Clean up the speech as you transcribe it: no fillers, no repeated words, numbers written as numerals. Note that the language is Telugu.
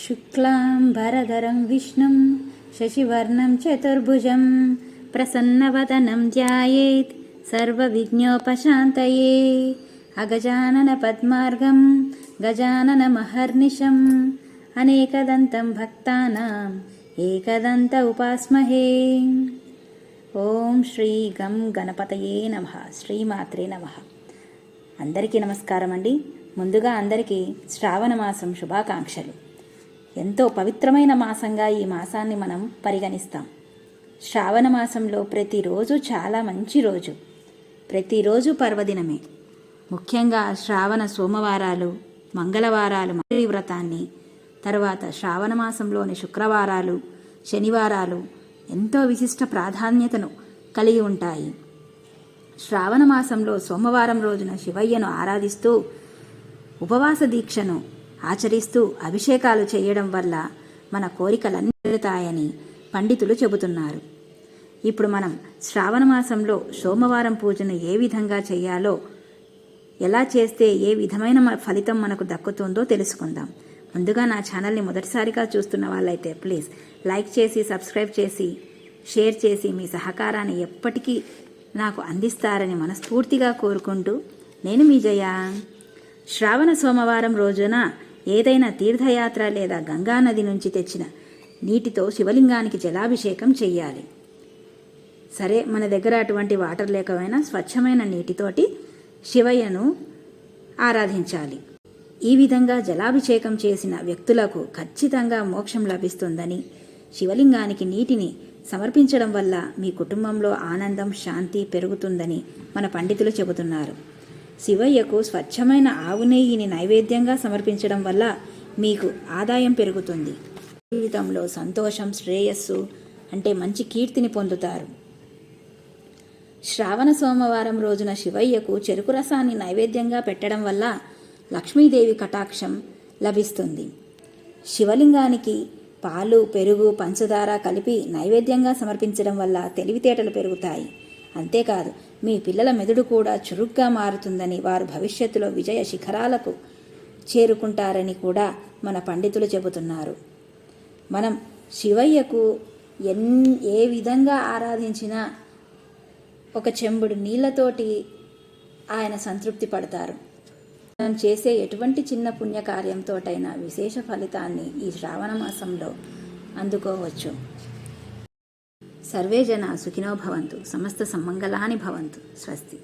शुक्लाम्बरधरं विष्णुं शशिवर्णं चतुर्भुजं प्रसन्नवदनं ध्यायेत् सर्वविघ्नोपशान्तये अगजाननपद्मार्गं गजाननमहर्निशम् अनेकदन्तं भक्तानाम् एकदन्त उपास्महे। ఓం శ్రీ గం గణపతయే నమః. శ్రీమాత్రే నమః. అందరికీ నమస్కారం అండి. ముందుగా అందరికీ శ్రావణ మాసం శుభాకాంక్షలు. ఎంతో పవిత్రమైన మాసంగా ఈ మాసాన్ని మనం పరిగణిస్తాం. శ్రావణ మాసంలో ప్రతిరోజు చాలా మంచి రోజు, ప్రతిరోజు పర్వదినమే. ముఖ్యంగా శ్రావణ సోమవారాలు, మంగళవారాలు, వ్రతాన్ని, తర్వాత శ్రావణ మాసంలోని శుక్రవారాలు, శనివారాలు ఎంతో విశిష్ట ప్రాధాన్యతను కలిగి ఉంటాయి. శ్రావణ మాసంలో సోమవారం రోజున శివయ్యను ఆరాధిస్తూ ఉపవాస దీక్షను ఆచరిస్తూ అభిషేకాలు చేయడం వల్ల మన కోరికలన్నీ తీరుతాయని పండితులు చెబుతున్నారు. ఇప్పుడు మనం శ్రావణ మాసంలో సోమవారం పూజను ఏ విధంగా చేయాలో, ఎలా చేస్తే ఏ విధమైన ఫలితం మనకు దక్కుతుందో తెలుసుకుందాం. ముందుగా నా ఛానల్ని మొదటిసారిగా చూస్తున్న వాళ్ళైతే ప్లీజ్ లైక్ చేసి, సబ్స్క్రైబ్ చేసి, షేర్ చేసి మీ సహకారాన్ని ఎప్పటికీ నాకు అందిస్తారని మనస్ఫూర్తిగా కోరుకుంటూ నేను మీ జయ. శ్రావణ సోమవారం రోజున ఏదైనా తీర్థయాత్ర లేదా గంగానది నుంచి తెచ్చిన నీటితో శివలింగానికి జలాభిషేకం చెయ్యాలి. సరే, మన దగ్గర అటువంటి వాటర్ లేకపోయినా స్వచ్ఛమైన నీటితోటి శివయ్యను ఆరాధించాలి. ఈ విధంగా జలాభిషేకం చేసిన వ్యక్తులకు ఖచ్చితంగా మోక్షం లభిస్తుందని, శివలింగానికి నీటిని సమర్పించడం వల్ల మీ కుటుంబంలో ఆనందం, శాంతి పెరుగుతుందని మన పండితులు చెబుతున్నారు. శివయ్యకు స్వచ్ఛమైన ఆవు నెయ్యిని నైవేద్యంగా సమర్పించడం వల్ల మీకు ఆదాయం పెరుగుతుంది. జీవితంలో సంతోషం, శ్రేయస్సు అంటే మంచి కీర్తిని పొందుతారు. శ్రావణ సోమవారం రోజున శివయ్యకు చెరుకు రసాన్ని నైవేద్యంగా పెట్టడం వల్ల లక్ష్మీదేవి కటాక్షం లభిస్తుంది. శివలింగానికి పాలు, పెరుగు, పంచదార కలిపి నైవేద్యంగా సమర్పించడం వల్ల తెలివితేటలు పెరుగుతాయి. అంతేకాదు, మీ పిల్లల మెదడు కూడా చురుగ్గా మారుతుందని, వారు భవిష్యత్తులో విజయ శిఖరాలకు చేరుకుంటారని కూడా మన పండితులు చెబుతున్నారు. మనం శివయ్యకు ఏ విధంగా ఆరాధించినా ఒక చెంబుడు నీళ్లతోటి ఆయన సంతృప్తి పడతారు. మనం చేసే ఎటువంటి చిన్న పుణ్యకార్యంతోటైనా విశేష ఫలితాన్ని ఈ శ్రావణ మాసంలో అందుకోవచ్చు. సర్వే జనా సుఖినో భవంతు, సమస్త సమ్మంగళాని భవంతు. స్వస్తి.